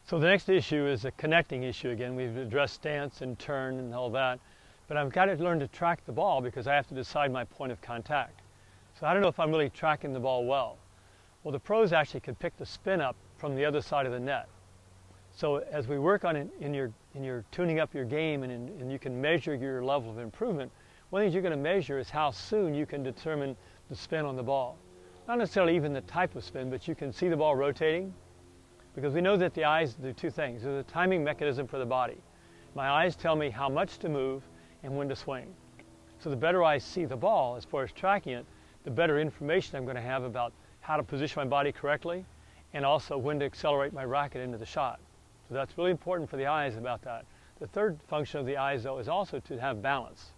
So the next issue is a connecting issue again. We've addressed stance and turn and all that, but I've got to learn to track the ball because I have to decide my point of contact. So I don't know if I'm really tracking the ball well. Well, the pros actually can pick the spin up from the other side of the net. So as we work on it in your tuning up your game and you can measure your level of improvement, one of the things you're going to measure is how soon you can determine the spin on the ball. Not necessarily even the type of spin, but you can see the ball rotating. Because we know that the eyes do two things. There's a timing mechanism for the body. My eyes tell me how much to move and when to swing. So the better I see the ball as far as tracking it, the better information I'm going to have about how to position my body correctly and also when to accelerate my racket into the shot. So that's really important for the eyes about that. The third function of the eyes, though, is also to have balance.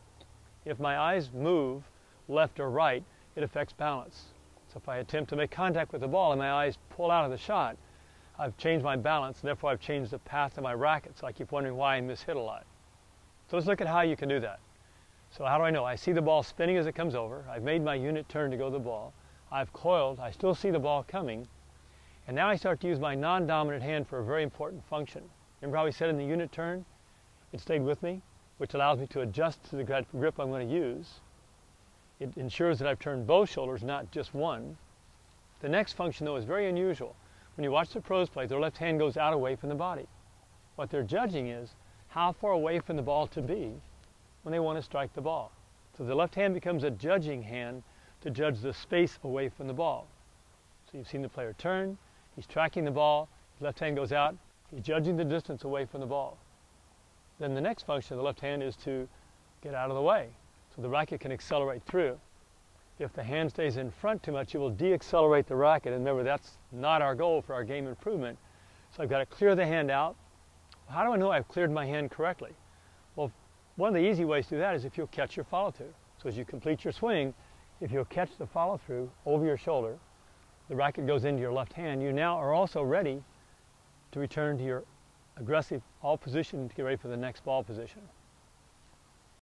If my eyes move left or right, it affects balance. So if I attempt to make contact with the ball and my eyes pull out of the shot, I've changed my balance, and therefore I've changed the path of my racket, so I keep wondering why I mishit a lot. So let's look at how you can do that. So how do I know? I see the ball spinning as it comes over. I've made my unit turn to go to the ball. I've coiled. I still see the ball coming. And now I start to use my non-dominant hand for a very important function. Remember how we said in the unit turn? It stayed with me, which allows me to adjust to the grip I'm going to use. It ensures that I've turned both shoulders, not just one. The next function, though, is very unusual. When you watch the pros play, their left hand goes out away from the body. What they're judging is how far away from the ball to be when they want to strike the ball. So the left hand becomes a judging hand to judge the space away from the ball. So you've seen the player turn, he's tracking the ball, his left hand goes out, he's judging the distance away from the ball. Then the next function of the left hand is to get out of the way so the racket can accelerate through. If the hand stays in front too much, it will de-accelerate the racket. And remember, that's not our goal for our game improvement. So I've got to clear the hand out. How do I know I've cleared my hand correctly? Well, one of the easy ways to do that is if you'll catch your follow-through. So as you complete your swing, if you'll catch the follow-through over your shoulder, the racket goes into your left hand, you now are also ready to return to your aggressive all position to get ready for the next ball position.